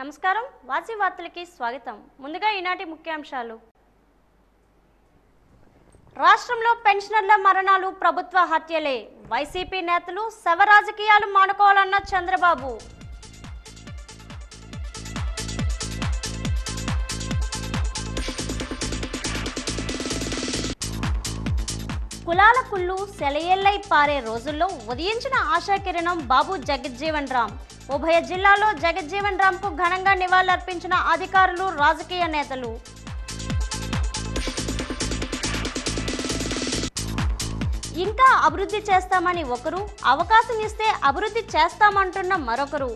నమస్కారం వాసి వార్తలకి స్వాగతం. ముందుగా ఈనాటి ముఖ్యాంశాలు. రాష్ట్రంలో పెన్షనర్ల మరణాలు ప్రభుత్వ హత్యలే. వైసీపీ నేతలు శవ రాజకీయాలు మానుకోవాలన్న చంద్రబాబు. కులాల కుళ్ళు సెలయేళ్లై పారే రోజుల్లో ఉదయించిన ఆశాకిరణం బాబు జగజ్జీవన్ రామ్. ఉభయ జిల్లాలో జగజ్జీవన్ రామ్ కు ఘనంగా నివాళులర్పించిన అధికారులు, రాజకీయ నేతలు. ఇంకా అభివృద్ధి చేస్తామని ఒకరు, అవకాశం ఇస్తే అభివృద్ధి చేస్తామంటున్న మరొకరు.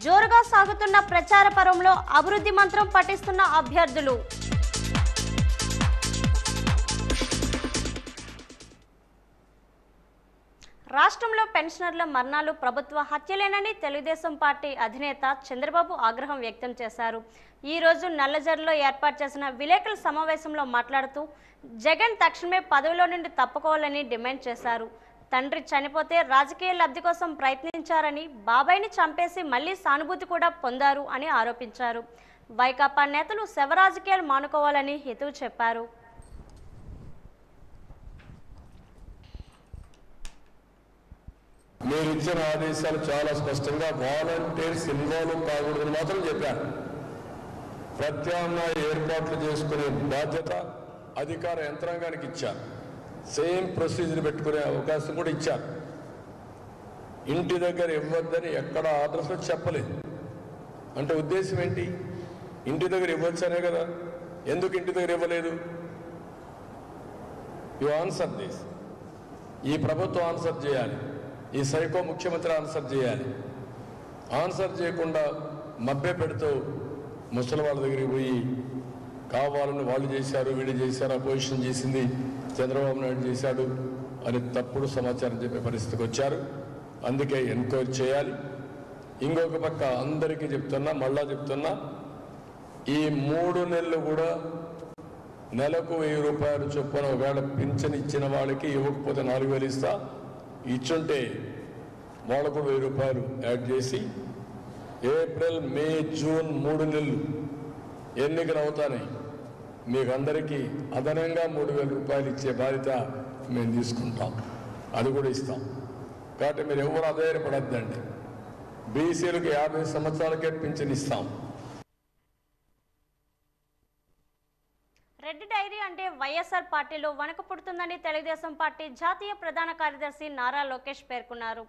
జోరుగా సాగుతున్న ప్రచార పర్వంలో అభివృద్ధి మంత్రం పఠిస్తున్న అభ్యర్థులు. రాష్ట్రంలో పెన్షనర్ల మరణాలు ప్రభుత్వ హత్యలేనని తెలుగుదేశం పార్టీ అధినేత చంద్రబాబు ఆగ్రహం వ్యక్తం చేశారు. ఈ రోజు నల్లజర్లో ఏర్పాటు చేసిన విలేకరుల సమావేశంలో మాట్లాడుతూ జగన్ తక్షణమే పదవిలో నుండి తప్పుకోవాలని డిమాండ్ చేశారు. తండ్రి చనిపోతే రాజకీయ లబ్ధి కోసం ప్రయత్నించారని, బాబాయిని చంపేసి మళ్లీ సానుభూతి కూడా పొందారు అని ఆరోపించారు. వైకాపా నేతలు శవ రాజకీయాలు మానుకోవాలని హితవు చెప్పారు. మీరు ఇచ్చిన ఆదేశాలు చాలా స్పష్టంగా వాలంటీర్స్ ఇన్వాల్వ్ కాకూడదని మాత్రం చెప్పారు. ప్రత్యామ్నాయ ఏర్పాట్లు చేసుకునే బాధ్యత అధికార యంత్రాంగానికి ఇచ్చారు. సేమ్ ప్రొసీజర్ పెట్టుకునే అవకాశం కూడా ఇచ్చారు. ఇంటి దగ్గర ఇవ్వద్దని ఎక్కడ ఆర్డర్స్లో చెప్పలేదు. అంటే ఉద్దేశం ఏంటి? ఇంటి దగ్గర ఇవ్వచ్చనే కదా. ఎందుకు ఇంటి దగ్గర ఇవ్వలేదు? You answer this. ఈ ప్రభుత్వం ఆన్సర్ చేయాలి. ఈ సైకో ముఖ్యమంత్రి ఆన్సర్ చేయాలి. ఆన్సర్ చేయకుండా మభ్య పెడుతూ ముసలి వాళ్ళ దగ్గరికి పోయి కావాలని వాళ్ళు చేశారు, వీళ్ళు చేశారు, అపోజిషన్ చేసింది, చంద్రబాబు నాయుడు చేశాడు అని తప్పుడు సమాచారం చెప్పే పరిస్థితికి వచ్చారు. అందుకే ఎంక్వైరీ చేయాలి. ఇంకొక పక్క అందరికీ చెప్తున్నా, మళ్ళా చెప్తున్నా, ఈ 3 నెలలు కూడా నెలకు 1000 రూపాయలు చొప్పున ఒకవేళ పింఛన్ ఇచ్చిన వాళ్ళకి ఇవ్వకపోతే 4000 ఇస్తా, ఇచ్చుంటే వాళ్ళకు 1000 రూపాయలు యాడ్ చేసి ఏప్రిల్, మే, జూన్ 3 నెలలు ఎన్నికలు అవుతాయి. మీకు అందరికీ అదనంగా 3000 రూపాయలు ఇచ్చే బాధ్యత మేము తీసుకుంటాం. అది కూడా ఇస్తాం. కాబట్టి మీరు ఎవరు అధైర్యపడద్దండి. బీసీలకు 50 సంవత్సరాలకే పింఛన్ ఇస్తాం. రెడ్డి డైరీ అంటే వైఎస్ఆర్ పార్టీలో వణుకు పుడుతుందని తెలుగుదేశం పార్టీ జాతీయ ప్రధాన కార్యదర్శి నారా లోకేష్ పేర్కొన్నారు.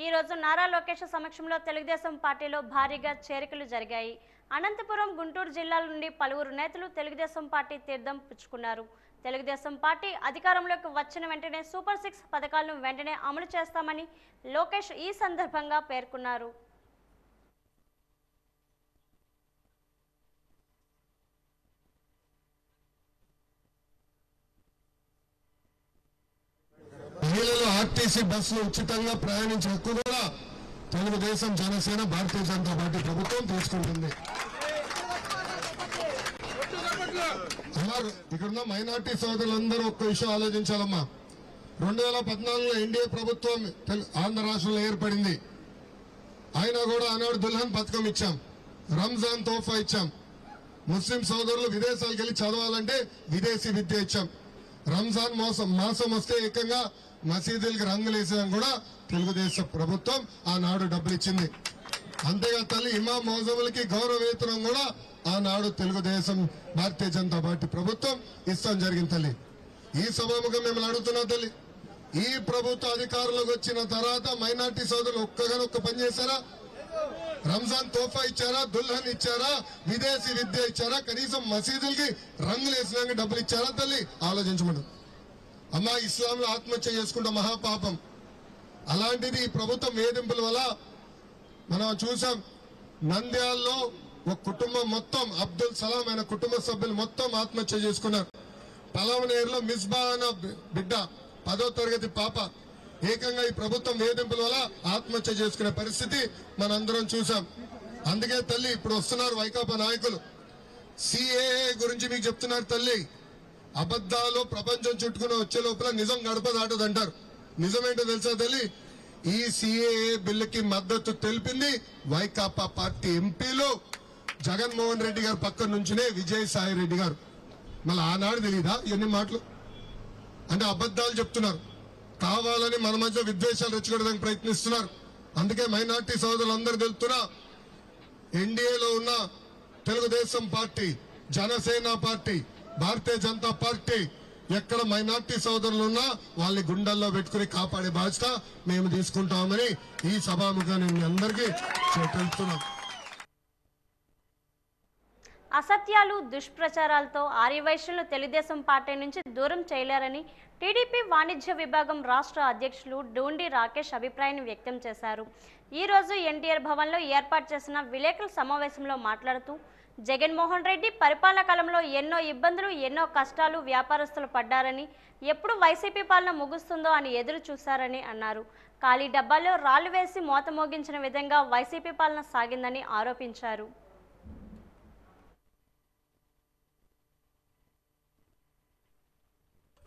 ఈ రోజు నారా లోకేష్ సమక్షంలో తెలుగుదేశం పార్టీలో భారీగా చేరికలు జరిగాయి. అనంతపురం, గుంటూరు జిల్లాల నుండి పలువురు నేతలు తెలుగుదేశం పార్టీ తీర్థం పుచ్చుకున్నారు. తెలుగుదేశం పార్టీ అధికారంలోకి వచ్చిన వెంటనే సూపర్ 6 పథకాలను వెంటనే అమలు చేస్తామని లోకేష్ ఈ సందర్భంగా పేర్కొన్నారు. మహిళలు ఆర్టీసీ బస్సులు ఉచితంగా ప్రయాణించే హక్కు కూడా తెలుగుదేశం, జనసేన, భారతీయ జనతా పార్టీ ప్రభుత్వం తీసుకుంటుంది. ఇక్కడున్న మైనార్టీ సోదరులందరూ ఒక్క విషయం ఆలోచించాలమ్మా. 2014లో ఎన్డీఏ ప్రభుత్వం ఆంధ్ర రాష్ట్రంలో ఏర్పడింది. అయినా కూడా ఆనాడు దుల్హన్ పథకం ఇచ్చాం, రంజాన్ తోఫా ఇచ్చాం. ముస్లిం సోదరులు విదేశాలకు వెళ్ళి చదవాలంటే విదేశీ విద్య ఇచ్చాం. రంజాన్ మాసం వస్తే ఏకంగా మసీదులకి రంగులు వేసేదని కూడా తెలుగుదేశం ప్రభుత్వం ఆనాడు డబ్బులు ఇచ్చింది. అంతేగా తల్లి, ఇమాం మౌజములకి గౌరవ వేతనం కూడా ఆనాడు తెలుగుదేశం, భారతీయ జనతా పార్టీ ప్రభుత్వం ఇస్తాం జరిగింది. తల్లి, ఈ సభాముఖం మిమ్మల్ని అడుగుతున్నా తల్లి, ఈ ప్రభుత్వ అధికారంలోకి వచ్చిన తర్వాత మైనార్టీ సోదరులు ఒక్క పని చేశారా? రంజాన్ తోఫా ఇచ్చారా? దుల్హన్ ఇచ్చారా? విదేశీ విద్య ఇచ్చారా? కనీసం మసీదులకి రంగులు వేసినాక డబ్బులు ఇచ్చారా? తల్లి ఆలోచించమను. అమ్మా, ఇస్లాంలో ఆత్మహత్య చేసుకుంటే మహాపాపం. అలాంటిది ఈ ప్రభుత్వం వేధింపుల వల్ల మనం చూసాం. నంద్యాలలో ఒక కుటుంబం మొత్తం, అబ్దుల్ సలాం అయిన కుటుంబ సభ్యులు మొత్తం ఆత్మహత్య చేసుకున్నారు. పలవనేరులో మిస్బా అన్న బిడ్డ 10వ తరగతి పాప ఏకంగా ఈ ప్రభుత్వం వేధింపుల వల్ల ఆత్మహత్య చేసుకునే పరిస్థితి మనందరం చూసాం. అందుకే తల్లి ఇప్పుడు వస్తున్నారు వైకాపా నాయకులు, సిఏఏ గురించి మీకు చెప్తున్నారు. తల్లి, అబద్ధాలు ప్రపంచం చుట్టుకుని వచ్చే లోపల నిజం గడప దాటదంటారు. నిజమేంటో తెలుసా తల్లి? ఈ సిఏఏ బిల్లుకి మద్దతు తెలిపింది వైకాపా పార్టీ ఎంపీలు, జగన్మోహన్ రెడ్డి గారు పక్కన నుంచినే విజయసాయి రెడ్డి గారు. మళ్ళీ ఆనాడు తెలీదా ఎన్ని మాటలు? అంటే అబద్ధాలు చెప్తున్నారు, కావాలని మన మధ్య విద్వేషాలు రెచ్చగొట్టడానికి ప్రయత్నిస్తున్నారు. అందుకే మైనార్టీ సోదరులందరూ తెలుస్తున్నా, ఎన్డీఏలో ఉన్న Telugu Desam party, Janasena party, Bharatiya Janata party ఎక్కడ మైనార్టీ సోదరులు ఉన్నా వాళ్ళని గుండెల్లో పెట్టుకుని కాపాడే బాధ్యత మేము తీసుకుంటామని ఈ సభాముఖంగా నేను మీ అందరికీ తెలుపుతున్నాం. అసత్యాలు దుష్ప్రచారాలతో ఆర్యవైశ్యులను తెలుగుదేశం పార్టీ నుంచి దూరం చేయలేరని టీడీపీ వాణిజ్య విభాగం రాష్ట్ర అధ్యక్షులు డూండి రాకేష్ అభిప్రాయాన్ని వ్యక్తం చేశారు. ఈరోజు ఎన్టీఆర్ భవన్లో ఏర్పాటు చేసిన విలేకరుల సమావేశంలో మాట్లాడుతూ జగన్మోహన్ రెడ్డి పరిపాలన కాలంలో ఎన్నో ఇబ్బందులు, ఎన్నో కష్టాలు వ్యాపారస్తులు పడ్డారని, ఎప్పుడు వైసీపీ పాలన ముగుస్తుందో అని ఎదురు చూశారని అన్నారు. ఖాళీ డబ్బాల్లో రాళ్లు వేసి మోత మోగించిన విధంగా వైసీపీ పాలన సాగిందని ఆరోపించారు.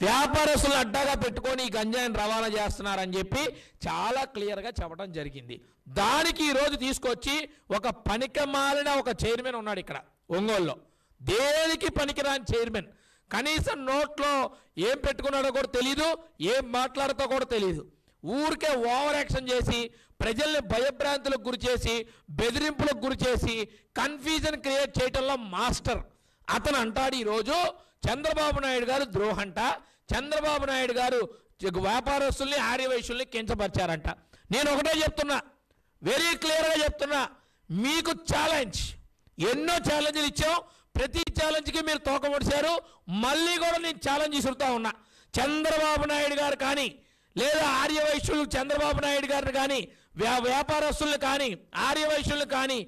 వ్యాపారస్తులను అడ్డాగా పెట్టుకొని ఈ గంజాయిని రవాణా చేస్తున్నారని చెప్పి చాలా క్లియర్గా చెప్పడం జరిగింది. దానికి ఈరోజు తీసుకొచ్చి ఒక పనికిమాలిన ఒక చైర్మన్ ఉన్నాడు ఇక్కడ ఒంగోలులో, దేనికి పనికిరాని చైర్మన్. కనీసం నోట్లో ఏం పెట్టుకున్నాడో కూడా తెలీదు, ఏం మాట్లాడుతో కూడా తెలీదు. ఊరికే ఓవర్ యాక్షన్ చేసి ప్రజల్ని భయభ్రాంతులకు గురి చేసి, బెదిరింపులకు గురి చేసి, కన్ఫ్యూజన్ క్రియేట్ చేయటంలో మాస్టర్. అతను అంటాడు ఈరోజు చంద్రబాబు నాయుడు గారు ద్రోహంట, చంద్రబాబు నాయుడు గారు వ్యాపారస్తుల్ని ఆర్యవైశ్యుల్ని కించపరిచారంట. నేను ఒకటే చెప్తున్నా, వెరీ క్లియర్గా చెప్తున్నా, మీకు ఛాలెంజ్, ఎన్నో ఛాలెంజ్లు ఇచ్చాం, ప్రతి ఛాలెంజ్కి మీరు తోకముడిచారు. మళ్ళీ కూడా నేను ఛాలెంజ్ ఇసురుతా ఉన్నా. చంద్రబాబు నాయుడు గారు కానీ, లేదా ఆర్యవైశ్యులు చంద్రబాబు నాయుడు గారిని కానీ, వ్యాపారస్తుల్ని కానీ, ఆర్యవైశ్యుల్ని కానీ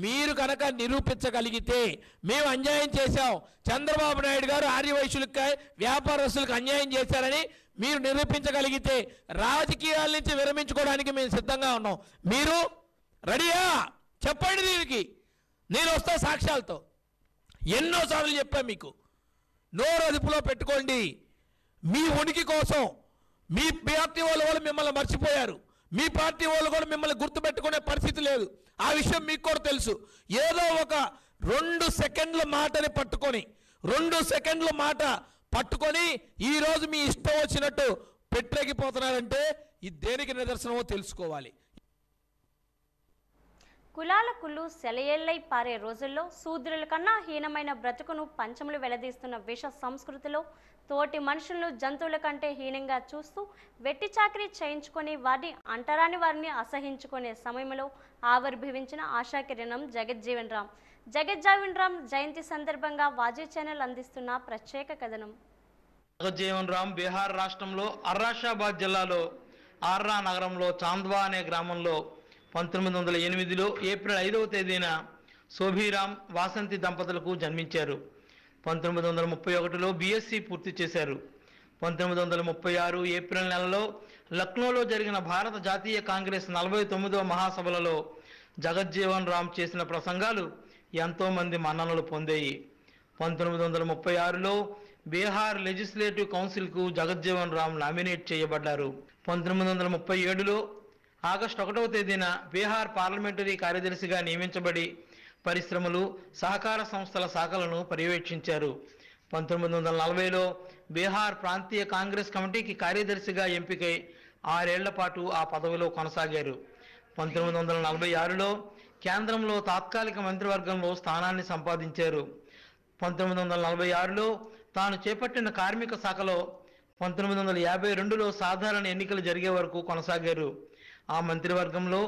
మీరు కనుక నిరూపించగలిగితే, మేము అన్యాయం చేశాం, చంద్రబాబు నాయుడు గారు ఆర్యవైశ్యులకి వ్యాపారస్తులకు అన్యాయం చేశారని మీరు నిరూపించగలిగితే రాజకీయాల నుంచి విరమించుకోవడానికి మేము సిద్ధంగా ఉన్నాం. మీరు రెడీయా? చెప్పండి. దీనికి నేను వస్తా సాక్ష్యాలతో. ఎన్నోసార్లు చెప్పాను మీకు, నోరు అదుపులో పెట్టుకోండి. మీ ఉనికి కోసం మీ పార్టీ వాళ్ళు మిమ్మల్ని మర్చిపోయారు. మీ పార్టీ వాళ్ళు కూడా మిమ్మల్ని గుర్తుపెట్టుకునే పరిస్థితి లేదు. ఆ విషయం మీకు కూడా తెలుసు. ఏదో ఒక 2 సెకండ్ల మాటని పట్టుకొని, 2 సెకండ్ల మాట పట్టుకొని ఈరోజు మీ ఇష్టం వచ్చినట్టు పెట్టేగిపోతున్నారంటే ఇది దేనికి నిదర్శనమో తెలుసుకోవాలి. కులాల కుళ్ళు సెలయేళ్లై పారే రోజుల్లో శూద్రుల కన్నా హీనమైన బ్రతుకును పంచములు వెలదీస్తున్న విష సంస్కృతిలో తోటి మనుషులను జంతువుల కంటే హీనంగా చూస్తూ వెట్టి చాకరీ చేయించుకొని వారిని అంటరాని వారిని అసహించుకునే సమయంలో ఆవిర్భవించిన ఆశాకిరణం జగజ్జీవన్ రామ్. జగజ్జీవన్ రామ్ జయంతి సందర్భంగా వాజీ ఛానల్ అందిస్తున్న ప్రత్యేక కథనం. జగజ్జీవన్ రామ్ బీహార్ రాష్ట్రంలో అర్రాషాబాద్ జిల్లాలో ఆర్రా నగరంలో చాంద్వా అనే గ్రామంలో 1908లో ఏప్రిల్ 5వ తేదీన శోభీరామ్ వాసంతి దంపతులకు జన్మించారు. 1931లో బీఎస్సీ పూర్తి చేశారు. 1936 ఏప్రిల్ నెలలో లక్నోలో జరిగిన భారత జాతీయ కాంగ్రెస్ 49వ మహాసభలలో జగజ్జీవన్ రామ్ చేసిన ప్రసంగాలు ఎంతోమంది మన్ననలు పొందాయి. 1936లో బీహార్ లెజిస్లేటివ్ కౌన్సిల్కు జగజ్జీవన్ రామ్ నామినేట్ చేయబడ్డారు. 1937లో ఆగస్టు 1వ తేదీన బీహార్ పార్లమెంటరీ కార్యదర్శిగా నియమించబడి పరిశ్రమలు, సహకార సంస్థల శాఖలను పర్యవేక్షించారు. 1940లో బీహార్ ప్రాంతీయ కాంగ్రెస్ కమిటీకి కార్యదర్శిగా ఎంపికై 6 ఏళ్ల పాటు ఆ పదవిలో కొనసాగారు. 1946లో కేంద్రంలో తాత్కాలిక మంత్రివర్గంలో స్థానాన్ని సంపాదించారు. 1946లో తాను చేపట్టిన కార్మిక శాఖలో 1952లో సాధారణ ఎన్నికలు జరిగే వరకు కొనసాగారు. ఆ మంత్రివర్గంలో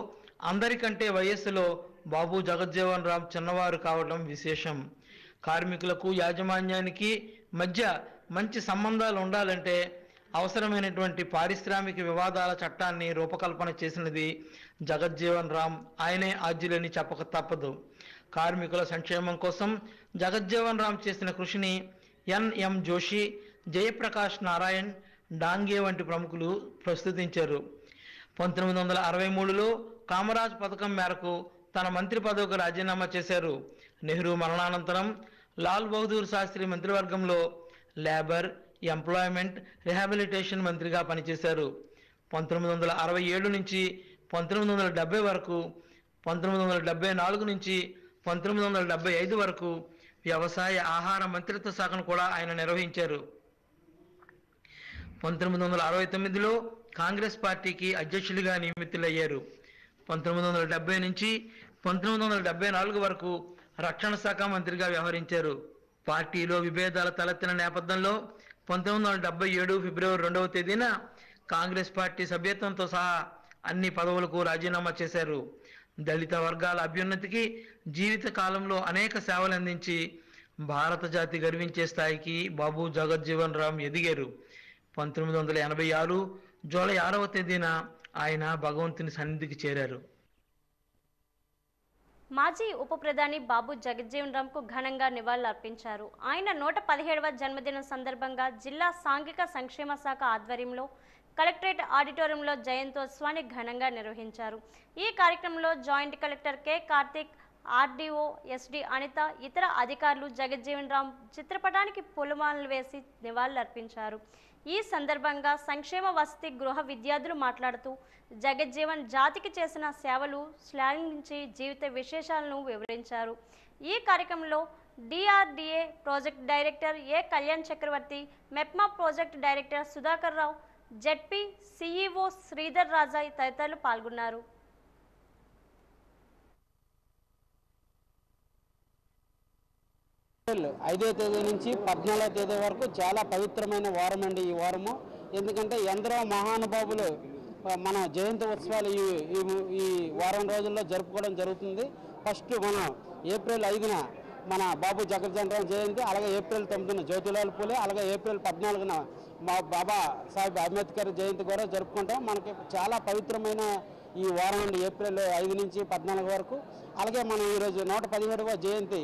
అందరికంటే వయస్సులో బాబు జగజ్జీవన్ రామ్ చిన్నవారు కావడం విశేషం. కార్మికులకు యాజమాన్యానికి మధ్య మంచి సంబంధాలు ఉండాలంటే అవసరమైనటువంటి పారిశ్రామిక వివాదాల చట్టాన్ని రూపకల్పన చేసినది జగజ్జీవన్ రామ్. ఆయనే ఆద్యులని చెప్పక తప్పదు. కార్మికుల సంక్షేమం కోసం జగజ్జీవన్ రామ్ చేసిన కృషిని ఎన్ఎం జోషి, జయప్రకాష్ నారాయణ్, డాంగే వంటి ప్రముఖులు ప్రస్తుతించారు. 1963లో కామరాజ్ పథకం మేరకు తన మంత్రి పదవికి రాజీనామా చేశారు. నెహ్రూ మరణానంతరం లాల్ బహదూర్ శాస్త్రి మంత్రివర్గంలో లేబర్, ఎంప్లాయ్మెంట్, రిహాబిలిటేషన్ మంత్రిగా పనిచేశారు. 1967 నుంచి 1970 వరకు, 1974 నుంచి 1975 వరకు వ్యవసాయ ఆహార మంత్రిత్వ శాఖను కూడా ఆయన నిర్వహించారు. 1969లో కాంగ్రెస్ పార్టీకి అధ్యక్షులుగా నియమితులయ్యారు. 1970 నుంచి 1974 వరకు రక్షణ శాఖ మంత్రిగా వ్యవహరించారు. పార్టీలో విభేదాల తలెత్తిన నేపథ్యంలో 1977 ఫిబ్రవరి 2వ తేదీన కాంగ్రెస్ పార్టీ సభ్యత్వంతో సహా అన్ని పదవులకు రాజీనామా చేశారు. దళిత వర్గాల అభ్యున్నతికి జీవిత కాలంలో అనేక సేవలు అందించి భారత జాతి గర్వించే స్థాయికి బాబు జగజ్జీవన్ రామ్ ఎదిగారు. 1986 జూలై 6వ తేదీన ఆయన భగవంతుని సన్నిధికి చేరారు. మాజీ ఉప ప్రధాని బాబు జగజ్జీవన్ రామ్కు ఘనంగా నివాళులర్పించారు. ఆయన 117వ జన్మదినం సందర్భంగా జిల్లా సాంఘిక సంక్షేమ శాఖ ఆధ్వర్యంలో కలెక్టరేట్ ఆడిటోరియంలో జయంతోత్సవాన్ని ఘనంగా నిర్వహించారు. ఈ కార్యక్రమంలో joint collector K Karthik, RDO SD Anitha, ఇతర అధికారులు జగజ్జీవన్ రామ్ చిత్రపటానికి పూలమాలలు వేసి నివాళులర్పించారు. ఈ సందర్భంగా సంక్షేమ వసతి గృహ విద్యార్థులు మాట్లాడుతూ జగజ్జీవన్ జాతికి చేసిన సేవలు శ్లాఘించి జీవిత విశేషాలను వివరించారు. ఈ కార్యక్రమంలో డిఆర్డిఏ ప్రాజెక్ట్ డైరెక్టర్ ఏ కళ్యాణ్ చక్రవర్తి, మెప్మా ప్రాజెక్ట్ డైరెక్టర్ సుధాకర్ రావు, జెడ్పీ సిఈఓ శ్రీధర్ రాజా తదితరులు పాల్గొన్నారు. ఏప్రిల్ 5వ తేదీ నుంచి 14వ తేదీ వరకు చాలా పవిత్రమైన వారం అండి ఈ వారము. ఎందుకంటే ఎందరో మహానుభావులు మన జయంతి ఉత్సవాలు ఈ వారం రోజుల్లో జరుపుకోవడం జరుగుతుంది. ఫస్ట్ మనం ఏప్రిల్ 5న మన బాబు జగజ్జీవన్ రామ్ జయంతి, అలాగే ఏప్రిల్ 9న జ్యోతిలాల్ పూలే, అలాగే ఏప్రిల్ 14న మా బాబా సాహెబ్ అంబేద్కర్ జయంతి కూడా జరుపుకుంటాం. మనకి చాలా పవిత్రమైన ఈ వారం అండి ఏప్రిల్ 5 నుంచి 14 వరకు. అలాగే మనం ఈరోజు 117వ జయంతి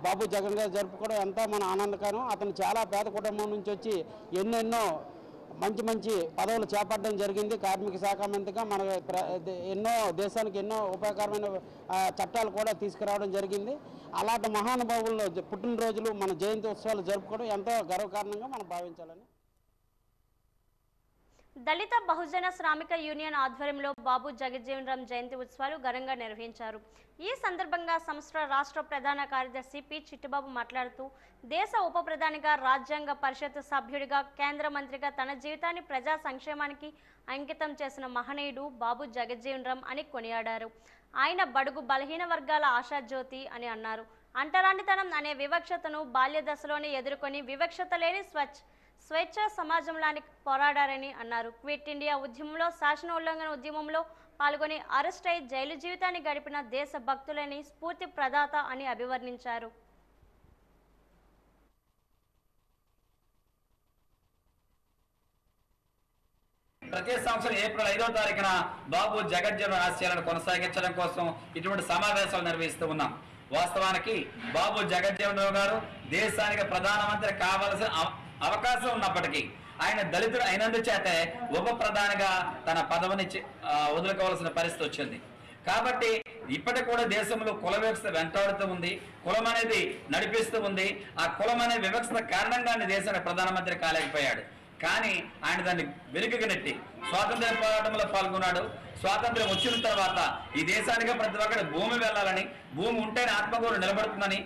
బాబు జగన్ గారు జరుపుకోవడం ఎంతో మన ఆనందకరం. అతను చాలా పేద కుటుంబం నుంచి వచ్చి ఎన్నెన్నో మంచి పదవులు చేపట్టడం జరిగింది. కార్మిక శాఖ మంత్రిగా మన ఎన్నో దేశానికి ఎన్నో ఉపయోగకరమైన చట్టాలు కూడా తీసుకురావడం జరిగింది. అలాంటి మహానుభావుల్లో పుట్టినరోజులు మన జయంతి ఉత్సవాలు జరుపుకోవడం ఎంతో గర్వకారణంగా మనం భావించాలని. దళిత బహుజన శ్రామిక యూనియన్ ఆధ్వర్యంలో బాబు జగజ్జీవన్ రామ్ జయంతి ఉత్సవాలు ఘనంగా నిర్వహించారు. ఈ సందర్భంగా సంస్థ రాష్ట్ర ప్రధాన కార్యదర్శి పి చిట్టుబాబు మాట్లాడుతూ దేశ ఉప ప్రధానిగా, రాజ్యాంగ పరిషత్ సభ్యుడిగా, కేంద్ర మంత్రిగా తన జీవితాన్ని ప్రజా సంక్షేమానికి అంకితం చేసిన మహనీయుడు బాబు జగజ్జీవన్ రామ్ అని కొనియాడారు. ఆయన బడుగు బలహీన వర్గాల ఆశాజ్యోతి అని అన్నారు. అంటరానితనం అనే వివక్షతను బాల్య దశలోనే ఎదుర్కొని వివక్షత లేని స్వేచ్ఛ సమాజంలానికి పోరాడారని అన్నారు. క్విట్ ఇండియా ఉద్యమంలో, శాసన ఉల్లంఘన ఉద్యమంలో పాల్గొని అరెస్ట్ అయి జైలు జీవితాన్ని గడిపిన దేశ భక్తులని స్ఫూర్తి ప్రదాత అని అభివర్ణించారు. ప్రతి సంవత్సరం ఏప్రిల్ 5వ తారీఖున బాబు జగజ్జీవన్ ఆశయాలను కొనసాగించడం కోసం ఇటువంటి సమావేశాలు నిర్వహిస్తూ ఉన్నాం. వాస్తవానికి బాబు జగజ్జీవన్ రావు గారు దేశానికి ప్రధానమంత్రి కావాల్సిన అవకాశం ఉన్నప్పటికీ ఆయన దళితుడు అయినందుచేతే ఉప ప్రధానిగా తన పదవిని వదులుకోవాల్సిన పరిస్థితి వచ్చింది. కాబట్టి ఇప్పటికి కూడా దేశంలో కుల వివక్ష వెంటాడుతూ ఉంది, కులం అనేది నడిపిస్తూ ఉంది. ఆ కులం అనే వివక్ష కారణంగా దేశానికి ప్రధానమంత్రి కాలేకపోయాడు. కానీ ఆయన దాన్ని వెనుకకు నెట్టి స్వాతంత్ర్య పోరాటంలో పాల్గొన్నాడు. స్వాతంత్ర్యం వచ్చిన తర్వాత ఈ దేశానికి ప్రతి ఒక్కటి భూమి వెళ్ళాలని, భూమి ఉంటేనే ఆత్మగౌరవం నిలబడుతుందని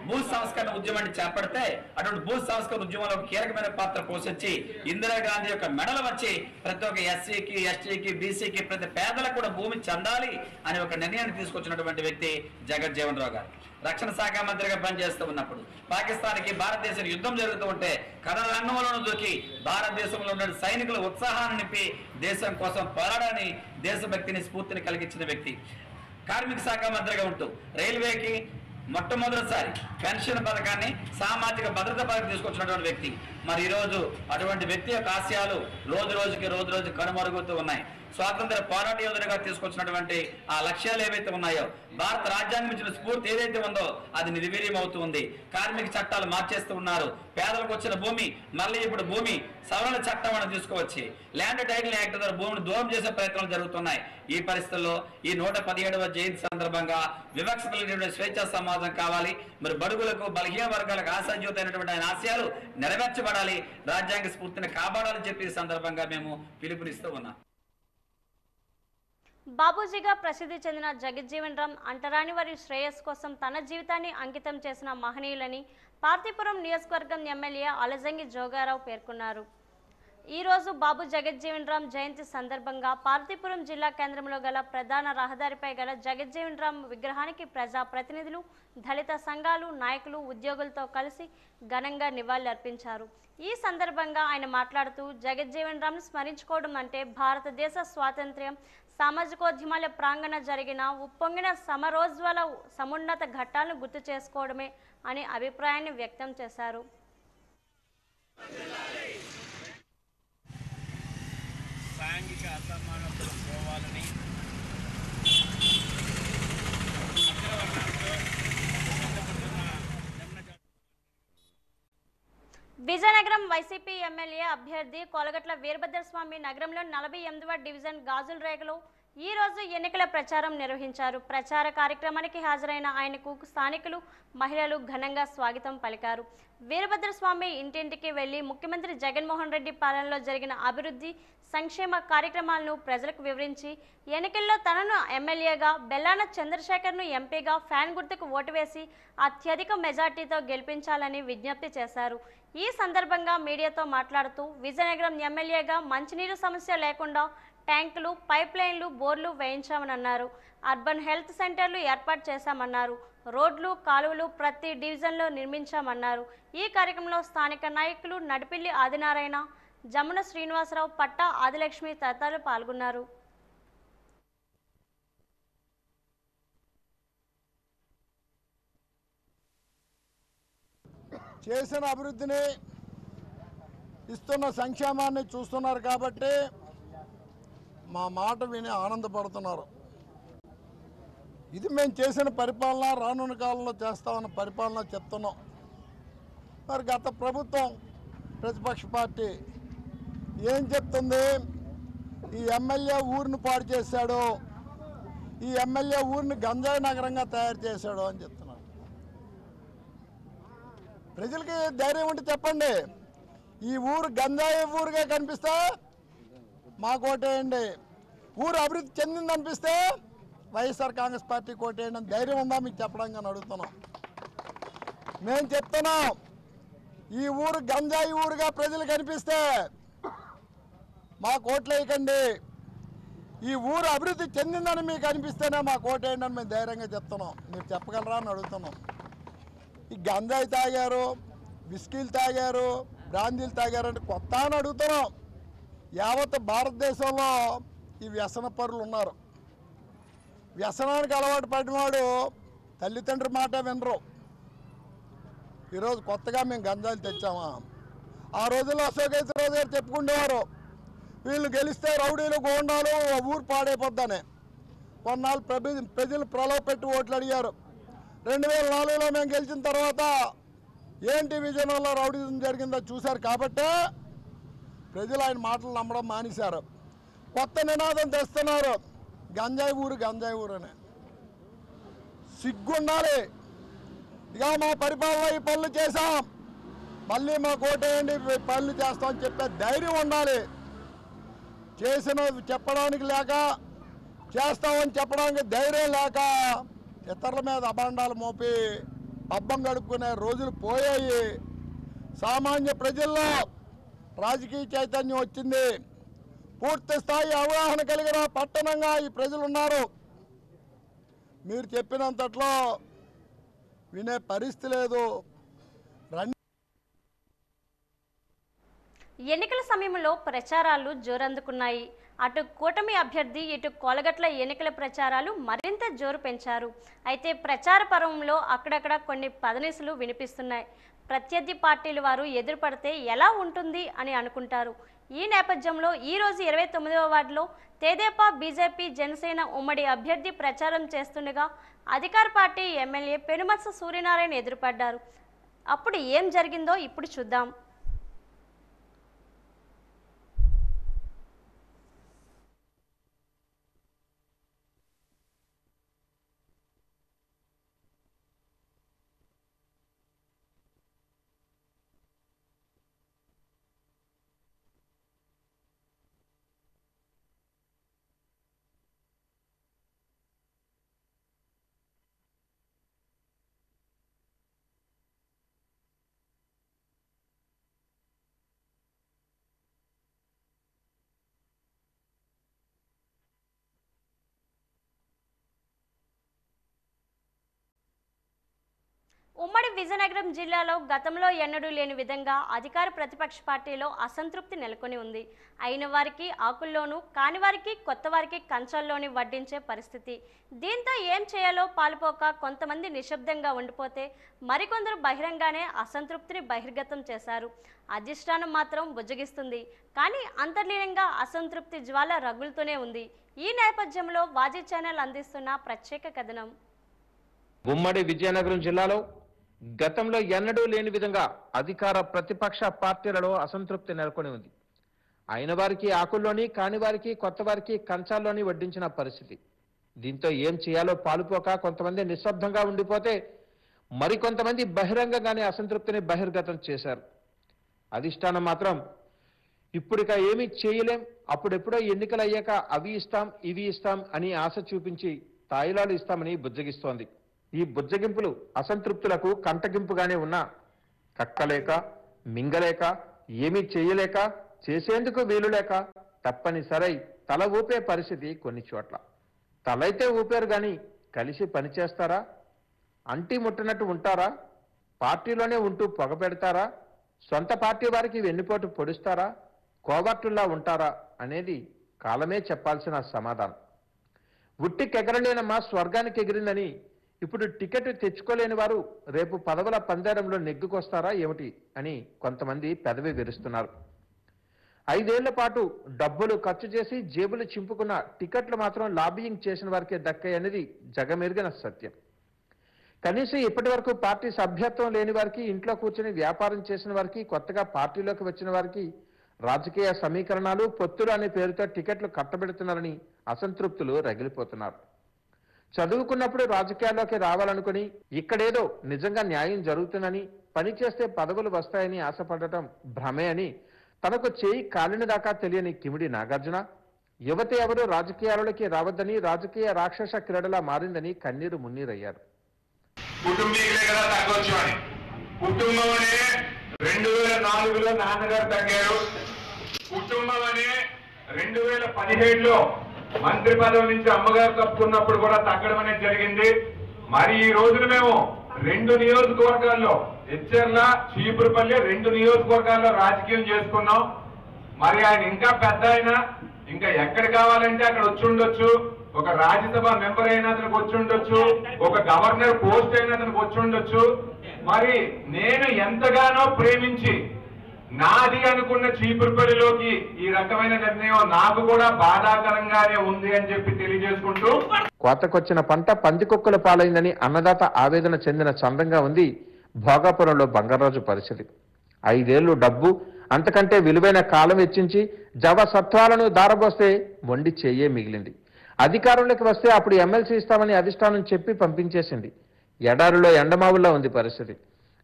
భూ సంస్కరణ ఉద్యమాన్ని చేపడితే అటువంటి భూ సంస్కరణ ఉద్యమంలో కీలకమైన పాత్ర పోషించి ఇందిరాగాంధీ యొక్క మెడలు వచ్చి ప్రతి ఒక్క ఎస్సీకి, ఎస్టీకి, బీసీకి, ప్రతి పేదలకు కూడా భూమి చెందాలి అనే ఒక నిర్ణయాన్ని తీసుకొచ్చినటువంటి వ్యక్తి జగజ్జీవన్ రావు గారు. రక్షణ శాఖ మంత్రిగా పనిచేస్తూ ఉన్నప్పుడు పాకిస్తాన్కి భారతదేశం యుద్ధం జరుగుతూ ఉంటే కథలన్నోలను దూకి భారతదేశంలో ఉన్న సైనికుల ఉత్సాహాన్ని నింపి దేశం కోసం పోరాడాలని, దేశభక్తిని, స్ఫూర్తిని కలిగించిన వ్యక్తి. కార్మిక శాఖ మంత్రిగా ఉంటూ రైల్వేకి మొట్టమొదటిసారి పెన్షన్ పథకాన్ని, సామాజిక భద్రత పథకం తీసుకొచ్చినటువంటి వ్యక్తి. మరి ఈరోజు అటువంటి వ్యక్తి యొక్క ఆశయాలు రోజు రోజు కనుమరుగుతూ ఉన్నాయి. స్వాతంత్ర పోరాట యోధుడిగా తీసుకొచ్చినటువంటి ఆ లక్ష్యాలు ఏవైతే ఉన్నాయో, భారత రాజ్యాంగం ఇచ్చిన స్ఫూర్తి ఏదైతే ఉందో అది నిర్వీర్యం అవుతూ ఉంది. కార్మిక చట్టాలు మార్చేస్తూ ఉన్నారు. పేదలకు వచ్చిన భూమి మళ్ళీ ఇప్పుడు భూమి సవరణ చట్టం అని తీసుకువచ్చి ల్యాండ్ టైటిల్ యాక్ట్ ద్వారా భూమిని దూరం చేసే ప్రయత్నాలు జరుగుతున్నాయి. ఈ పరిస్థితుల్లో ఈ 117వ జయంతి సందర్భంగా వివక్షతలైనటువంటి స్వేచ్ఛా సమాజం కావాలి. మరి బడుగులకు, బలహీన వర్గాలకు ఆశాజ్యోతి అయినటువంటి ఆయన ఆశయాలు నెరవేర్చబడాలి, రాజ్యాంగ స్ఫూర్తిని కాపాడాలని చెప్పి ఈ సందర్భంగా మేము పిలుపునిస్తూ ఉన్నాం. బాబూజీగా ప్రసిద్ధి చెందిన జగజ్జీవన్ రామ్ అంటరాని వారి శ్రేయస్సు కోసం తన జీవితాన్ని అంకితం చేసిన మహనీయులని పార్తీపురం నియోజకవర్గం ఎమ్మెల్యే అలజంగి జోగారావు పేర్కొన్నారు. ఈరోజు బాబు జగజ్జీవన్ రామ్ జయంతి సందర్భంగా పార్తీపురం జిల్లా కేంద్రంలో గల ప్రధాన రహదారిపై గల జగజ్జీవన్ రామ్ విగ్రహానికి ప్రజా ప్రతినిధులు, దళిత సంఘాలు, నాయకులు, ఉద్యోగులతో కలిసి ఘనంగా నివాళులర్పించారు. ఈ సందర్భంగా ఆయన మాట్లాడుతూ జగజ్జీవన్ రామ్ను స్మరించుకోవడం అంటే భారతదేశ స్వాతంత్ర్యం సామాజికోద్యమాల ప్రాంగణ జరిగిన ఉప్పొంగిన సమరోజ్వల సమున్నత ఘట్టాలను గుర్తు చేసుకోవడమే అని అభిప్రాయాన్ని వ్యక్తం చేశారు. సాంఘిక అసమానతలు పోవాలని విజయనగరం వైసీపీ ఎమ్మెల్యే అభ్యర్థి కోలగట్ల వీరభద్రస్వామి నగరంలో 48వ డివిజన్ గాజుల రేగలో ఈ రోజు ఎన్నికల ప్రచారం నిర్వహించారు. ప్రచార కార్యక్రమానికి హాజరైన ఆయనకు స్థానికులు, మహిళలు ఘనంగా స్వాగతం పలికారు. వీరభద్రస్వామి ఇంటింటికి వెళ్లి ముఖ్యమంత్రి జగన్మోహన్ రెడ్డి పాలనలో జరిగిన అభివృద్ధి, సంక్షేమ కార్యక్రమాలను ప్రజలకు వివరించి ఎన్నికల్లో తనను ఎమ్మెల్యేగా, బెల్లాన చంద్రశేఖర్ను ఎంపీగా ఫ్యాన్ గుర్తుకు ఓటు వేసి అత్యధిక మెజార్టీతో గెలిపించాలని విజ్ఞప్తి చేశారు. ఈ సందర్భంగా మీడియాతో మాట్లాడుతూ విజయనగరం ఎమ్మెల్యేగా మంచినీరు సమస్య లేకుండా ట్యాంకులు, పైప్ లైన్లు, బోర్లు వేయించామన్నారు. అర్బన్ హెల్త్ సెంటర్లు ఏర్పాటు చేశామన్నారు. రోడ్లు, కాలువలు ప్రతి డివిజన్లో నిర్మించామన్నారు. ఈ కార్యక్రమంలో స్థానిక నాయకులు నడిపిల్లి ఆదినారాయణ, జమున శ్రీనివాసరావు, పట్టా ఆదిలక్ష్మి తదితరులు పాల్గొన్నారు. చేసిన అభివృద్ధిని, ఇస్తున్న సంక్షేమాన్ని చూస్తున్నారు కాబట్టి మా మాట విని ఆనందపడుతున్నారు. ఇది మేము చేసిన పరిపాలన, రానున్న కాలంలో చేస్తామన్న పరిపాలన చెప్తున్నాం. మరి గత ప్రభుత్వం, ప్రతిపక్ష పార్టీ ఏం చెప్తుంది? ఈ ఎమ్మెల్యే ఊరిని పాడు చేశాడు, ఈ ఎమ్మెల్యే ఊరిని గంజాయి నగరంగా తయారు చేశాడు అని చెప్తున్నారు. ప్రజలకి ధైర్యం ఉంటే చెప్పండి, ఈ ఊరు గంజాయి ఊరుగా కనిపిస్తే మాకు ఓటేయండి, ఊరు అభివృద్ధి చెందిందనిపిస్తే వైఎస్ఆర్ కాంగ్రెస్ పార్టీ ఓటేయండి అని ధైర్యం ఉందా మీకు చెప్పడానికి అని అడుగుతున్నాం. మేము చెప్తున్నాం, ఈ ఊరు గంజాయి ఊరుగా ప్రజలు కనిపిస్తే మాకు ఓట్లు వేయకండి, ఈ ఊరు అభివృద్ధి చెందిందని మీకు అనిపిస్తేనే మాకు ఓటేయండి అని మేము ధైర్యంగా చెప్తున్నాం. మీరు చెప్పగలరా అని అడుగుతున్నాం. ఈ గంజాయి తాగారు, విస్కీలు తాగారు, బ్రాందీలు తాగారు అంటే కొత్త అని అడుగుతున్నాం. యావత్ భారతదేశంలో ఈ వ్యసన పరులు ఉన్నారు. వ్యసనానికి అలవాటు పడినవాడు తల్లిదండ్రి మాట వినరు. ఈరోజు కొత్తగా మేము గంజాయిలు తెచ్చామా? ఆ రోజుల్లో అశోక్ గజరాజు గారు చెప్పుకుండేవారు, వీళ్ళు గెలిస్తే రౌడీలు, గోండాలు, ఊరు పాడైపోద్దని. కొన్నాళ్ళు ప్రజలు ప్రలోభ పెట్టి ఓట్లు అడిగారు. 2004లో మేము గెలిచిన తర్వాత ఏంటి విజయనగరంలో రౌడీజం జరిగిందో చూశారు కాబట్టి ప్రజలు ఆయన మాటలు నమ్మడం మానేశారు. కొత్త నినాదం తెస్తున్నారు, గంజాయి ఊరు, గంజాయి ఊరు అని. సిగ్గుండాలి. ఇక మా పరిపాలన ఈ పనులు చేశాం, మళ్ళీ మాకు ఓటేయండి, పనులు చేస్తామని చెప్పే ధైర్యం ఉండాలి. చేసిన చెప్పడానికి లేక, చేస్తామని చెప్పడానికి ధైర్యం లేక ఇతరుల మీద అభాండాలు మోపి పబ్బం గడుపుకునే రోజులు పోయాయి. సామాన్య ప్రజల్లో రాజకీయ చైతన్యం వచ్చింది. పూర్తి స్థాయి అవగాహన కలిగిన పట్టణంగా ఈ ప్రజలు ఉన్నారు. మీరు చెప్పినంతట్లో వినే పరిస్థితి లేదు. ఎన్నికల సమయంలో ప్రచారాలు జోరందుకున్నాయి. అటు కూటమి అభ్యర్థి, ఇటు కోలగట్ల ఎన్నికల ప్రచారాలు మరింత జోరు పెంచారు. అయితే ప్రచార పర్వంలో అక్కడక్కడ కొన్ని పదనిసలు వినిపిస్తున్నాయి. ప్రత్యర్థి పార్టీల వారు ఎదురుపడితే ఎలా ఉంటుంది అని అనుకుంటారు. ఈ నేపథ్యంలో ఈరోజు 29వ వార్డులో తెదేపా, బీజేపీ, జనసేన ఉమ్మడి అభ్యర్థి ప్రచారం చేస్తుండగా అధికార పార్టీ ఎమ్మెల్యే పెనుమత్స సూర్యనారాయణ ఎదురుపడ్డారు. అప్పుడు ఏం జరిగిందో ఇప్పుడు చూద్దాం. ఉమ్మడి విజయనగరం జిల్లాలో గతంలో ఎన్నడూ లేని విధంగా అధికార ప్రతిపక్ష పార్టీలో అసంతృప్తి నెలకొని ఉంది. అయిన వారికి ఆకుల్లోనూ, కాని వారికి కొత్త వారికి కంచాల్లోని వడ్డించే పరిస్థితి. దీంతో ఏం చేయాలో పాలుపోక కొంతమంది నిశ్శబ్దంగా ఉండిపోతే మరికొందరు బహిరంగానే అసంతృప్తిని బహిర్గతం చేశారు. అధిష్టానం మాత్రం బుజ్జగిస్తుంది, కానీ అంతర్లీనంగా అసంతృప్తి జ్వాల రగులుతూనే ఉంది. ఈ నేపథ్యంలో వాజీ ఛానల్ అందిస్తున్న ప్రత్యేక కథనం. ఉమ్మడి విజయనగరం జిల్లాలో గతంలో ఎన్నడూ లేని విధంగా అధికార ప్రతిపక్ష పార్టీలలో అసంతృప్తి నెలకొని ఉంది. అయిన వారికి ఆకుల్లోని, కాని వారికి కొత్త వారికి కంచాల్లోని వడ్డించిన పరిస్థితి. దీంతో ఏం చేయాలో పాలుపోక కొంతమంది నిశ్శబ్దంగా ఉండిపోతే మరికొంతమంది బహిరంగంగానే అసంతృప్తిని బహిర్గతం చేశారు. అధిష్టానం మాత్రం ఇప్పుడిక ఏమీ చేయలేం, అప్పుడెప్పుడో ఎన్నికలు అయ్యాక అవి ఇస్తాం ఇవి ఇస్తాం అని ఆశ చూపించి తాయిలాలు ఇస్తామని బుజ్జగిస్తోంది. ఈ బుజ్జగింపులు అసంతృప్తులకు కంటగింపుగానే ఉన్నా కక్కలేక, మింగలేక, ఏమీ చేయలేక, చేసేందుకు వీలు లేక తప్పనిసరై తల ఊపే పరిస్థితి కొన్ని చోట్ల. తలైతే ఊపారు గాని కలిసి పనిచేస్తారా? అంటి ముట్టనట్టు ఉంటారా? పార్టీలోనే ఉంటూ పొగ పెడతారా? సొంత పార్టీ వారికి వెన్నుపోటు పొడుస్తారా? కోవర్టుల్లా ఉంటారా అనేది కాలమే చెప్పాల్సిన సమాధానం. ఉట్టికెగరలేనమ్మా స్వర్గానికి ఎగిరిందని ఇప్పుడు టికెట్ తెచ్చుకోలేని వారు రేపు పదవుల పందేరంలో నెగ్గుకొస్తారా ఏమిటి అని కొంతమంది పెదవి విరుస్తున్నారు. 5 ఏళ్ల పాటు డబ్బులు ఖర్చు చేసి జేబులు చింపుకున్న టికెట్లు మాత్రం లాబియింగ్ చేసిన వారికే దక్కాయనేది జగమెరిగిన సత్యం. కనీసం ఇప్పటి వరకు పార్టీ సభ్యత్వం లేని వారికి, ఇంట్లో కూర్చొని వ్యాపారం చేసిన వారికి, కొత్తగా పార్టీలోకి వచ్చిన వారికి రాజకీయ సమీకరణాలు, పొత్తులు అనే పేరుతో టికెట్లు కట్టబెడుతున్నారని అసంతృప్తులు రగిలిపోతున్నారు. చదువుకున్నప్పుడు రాజకీయాల్లోకి రావాలనుకుని ఇక్కడేదో నిజంగా న్యాయం జరుగుతుందని, పని చేస్తే పదవులు వస్తాయని ఆశపడటం భ్రమే అని తనకు చేయి కాలిన దాకా తెలియని కిమిడి నాగార్జున యువత ఎవరు రాజకీయాలలోకి రావద్దని, రాజకీయ రాక్షస క్రీడలా మారిందని కన్నీరు మున్నీరయ్యారు. కుటుంబీకులే కదా తగ్గొచ్చు అని. కుటుంబం అనే 2004లో నాన్నగారు తగ్గారు. కుటుంబం అనే 2017లో మంత్రి పదవి నుంచి అమ్మగారు తప్పుకున్నప్పుడు కూడా తగ్గడం అనేది జరిగింది. మరి ఈ రోజున మేము 2 నియోజకవర్గాల్లో, ఎచ్చెర్ల, చీపురుపల్లి 2 నియోజకవర్గాల్లో రాజకీయం చేసుకున్నాం. మరి ఆయన ఇంకా పెద్ద అయినా ఇంకా ఎక్కడ కావాలంటే అక్కడ వచ్చి ఉండొచ్చు. ఒక రాజ్యసభ మెంబర్ అయినా అతనికి వచ్చి ఉండొచ్చు, ఒక గవర్నర్ పోస్ట్ అయినా అతనికి వచ్చి ఉండొచ్చు. మరి నేను ఎంతగానో ప్రేమించి నాది అనుకున్న చీపురుపల్లిలోకి ఈ రకమైన నిర్ణయం నాకు కూడా బాధాకరంగానే ఉంది అని చెప్పి తెలియజేసుకుంటూ, కోతకొచ్చిన పంట పందికొక్కుల పాలైందని అన్నదాత ఆవేదన చెందిన చందంగా ఉంది భోగాపురంలో బంగారాజు పరిస్థితి. 5 ఏళ్లు డబ్బు, అంతకంటే విలువైన కాలం వెచ్చించి జవసత్వాలను దారబోస్తే మొండి చెయ్యే మిగిలింది. అధికారంలోకి వస్తే అప్పుడు ఎమ్మెల్సీ ఇస్తామని అధిష్టానం చెప్పి పంపించేసింది. ఎడారిలో ఎండమావుల్లో ఉంది పరిస్థితి.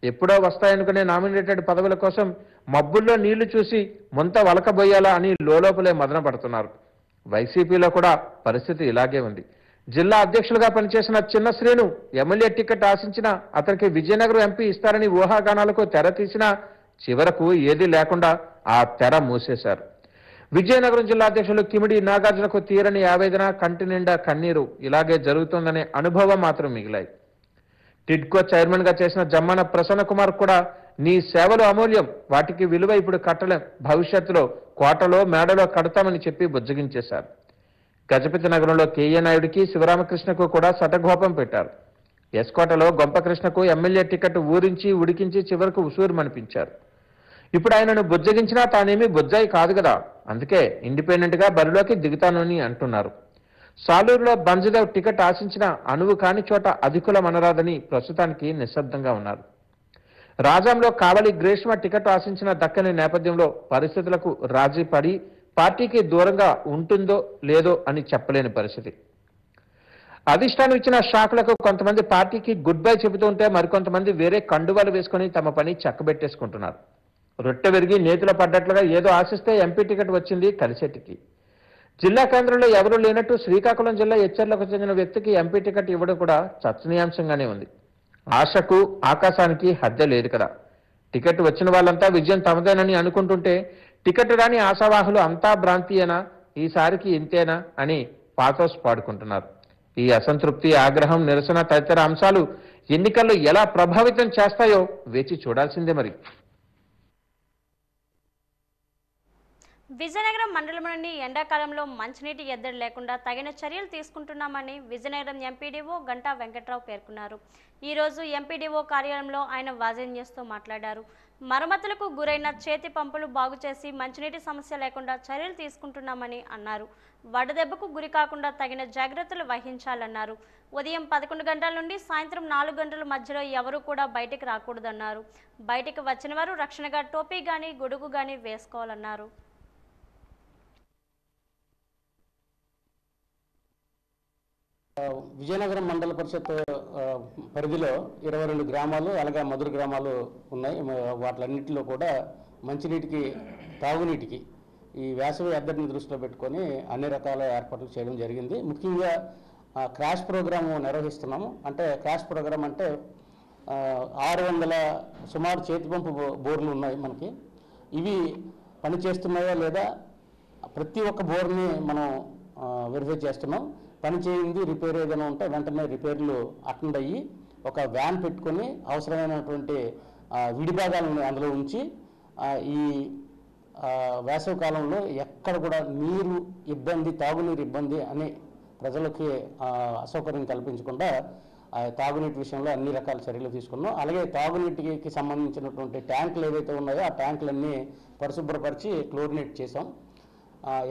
ఎప్పుడో వస్తాయనుకునే నామినేటెడ్ పదవుల కోసం మబ్బుల్లో నీళ్లు చూసి ముంత వలకబోయాలా అని లోలోపలే మదన పడుతున్నారు. వైసీపీలో కూడా పరిస్థితి ఇలాగే ఉంది. జిల్లా అధ్యక్షులుగా పనిచేసిన చిన్న శ్రీను ఎమ్మెల్యే టికెట్ ఆశించినా అతనికి విజయనగరం ఎంపీ ఇస్తారని ఊహాగానాలకు తెర తీసినా చివరకు ఏదీ లేకుండా ఆ తెర మూసేశారు. విజయనగరం జిల్లా అధ్యక్షులు కిమిడి నాగార్జునకు తీరని ఆవేదన, కంటి నిండా కన్నీరు ఇలాగే జరుగుతుందనే అనుభవం మాత్రం మిగిలాయి. టిడ్కో చైర్మన్ గా చేసిన జమ్మన ప్రసన్న కుమార్ కూడా నీ సేవలు అమూల్యం, వాటికి విలువ ఇప్పుడు కట్టలేం, భవిష్యత్తులో కోటలో మేడలో కడతామని చెప్పి బుజ్జగించేశారు. గజపతి నగరంలో కేఏ నాయుడికి, శివరామకృష్ణకు కూడా శటఘోపం పెట్టారు. ఎస్కోటలో గొంపకృష్ణకు ఎమ్మెల్యే టికెట్ ఊరించి ఉడికించి చివరకు ఉసూరుమనిపించారు. ఇప్పుడు ఆయనను బుజ్జగించినా తానేమీ బుజ్జాయి కాదు కదా, అందుకే ఇండిపెండెంట్ గా బరిలోకి దిగుతానని అంటున్నారు. సాలూరులో బంజదేవ్ టికెట్ ఆశించిన అనువు కాని చోట అధికులం అనరాదని ప్రస్తుతానికి నిశ్శబ్దంగా ఉన్నారు. రాజాంలో కావలి గ్రేష్మ టికెట్ ఆశించిన దక్కని నేపథ్యంలో పరిస్థితులకు రాజీ పడి పార్టీకి దూరంగా ఉంటుందో లేదో అని చెప్పలేని పరిస్థితి. అధిష్టానం ఇచ్చిన షాకులకు కొంతమంది పార్టీకి గుడ్ బై చెబుతుంటే మరికొంతమంది వేరే కండువాలు వేసుకుని తమ పని చక్కబెట్టేసుకుంటున్నారు. రొట్టె విరిగి నేతిలో పడ్డట్లుగా ఏదో ఆశిస్తే ఎంపీ టికెట్ వచ్చింది కలిసేటికి. జిల్లా కేంద్రంలో ఎవరూ లేనట్టు శ్రీకాకుళం జిల్లా ఎచ్చెర్లకు చెందిన వ్యక్తికి ఎంపీ టికెట్ ఇవ్వడం కూడా చర్చనీయాంశంగానే ఉంది. ఆశకు ఆకాశానికి హద్దే లేదు కదా. టికెట్ వచ్చిన వాళ్ళంతా విజయం తమదేనని అనుకుంటుంటే టికెట్ రాని ఆశావాహులు అంతా భ్రాంతియేనా, ఈసారికి ఇంతేనా అని పాతోస్ పాడుకుంటున్నారు. ఈ అసంతృప్తి, ఆగ్రహం, నిరసన తదితర అంశాలు ఎన్నికల్లో ఎలా ప్రభావితం చేస్తాయో వేచి చూడాల్సిందే. మరి విజయనగరం మండలంలోని ఎండాకాలంలో మంచినీటి ఎద్దడి లేకుండా తగిన చర్యలు తీసుకుంటున్నామని విజయనగరం ఎంపీడీఓ గంటా వెంకట్రావు పేర్కొన్నారు. ఈరోజు ఎంపీడీఓ కార్యాలయంలో ఆయన వాజన్ న్యూస్తో మాట్లాడారు. మరమ్మతులకు గురైన చేతి పంపులు బాగు చేసి మంచినీటి సమస్య లేకుండా చర్యలు తీసుకుంటున్నామని అన్నారు. వడదెబ్బకు గురి కాకుండా తగిన జాగ్రత్తలు వహించాలన్నారు. ఉదయం 11 గంటల నుండి సాయంత్రం 4 గంటల మధ్యలో ఎవరూ కూడా బయటికి రాకూడదన్నారు. బయటికి వచ్చిన వారు రక్షణగా టోపీ గాని గొడుగు గాని వేసుకోవాలన్నారు. విజయనగరం మండల పరిషత్ పరిధిలో 22 గ్రామాలు అలాగే మధుర గ్రామాలు ఉన్నాయి. వాటిలన్నింటిలో కూడా మంచినీటికి, తాగునీటికి ఈ వేసవి ఎద్దడిని దృష్టిలో పెట్టుకొని అన్ని రకాల ఏర్పాట్లు చేయడం జరిగింది. ముఖ్యంగా క్రాష్ ప్రోగ్రాము నిర్వహిస్తున్నాము. అంటే క్రాష్ ప్రోగ్రామ్ అంటే 600 సుమారు చేతి పంపు బోర్లు ఉన్నాయి మనకి. ఇవి పనిచేస్తున్నాయా లేదా ప్రతి ఒక్క బోర్ని మనం వెరిఫై చేస్తున్నాం. పని చేయింది, రిపేర్ ఏదైనా ఉంటే వెంటనే రిపేర్లు అటెండ్ అయ్యి ఒక వ్యాన్ పెట్టుకొని అవసరమైనటువంటి విడిభాగాలను అందులో ఉంచి ఈ వేసవి కాలంలో ఎక్కడ కూడా నీరు ఇబ్బంది, తాగునీరు ఇబ్బంది అని ప్రజలకి అసౌకర్యం కల్పించకుండా తాగునీటి విషయంలో అన్ని రకాల చర్యలు తీసుకున్నాం. అలాగే తాగునీటికి సంబంధించినటువంటి ట్యాంకులు ఏవైతే ఉన్నాయో ఆ ట్యాంకులన్నీ పరిశుభ్రపరిచి క్లోరినేట్ చేసాం.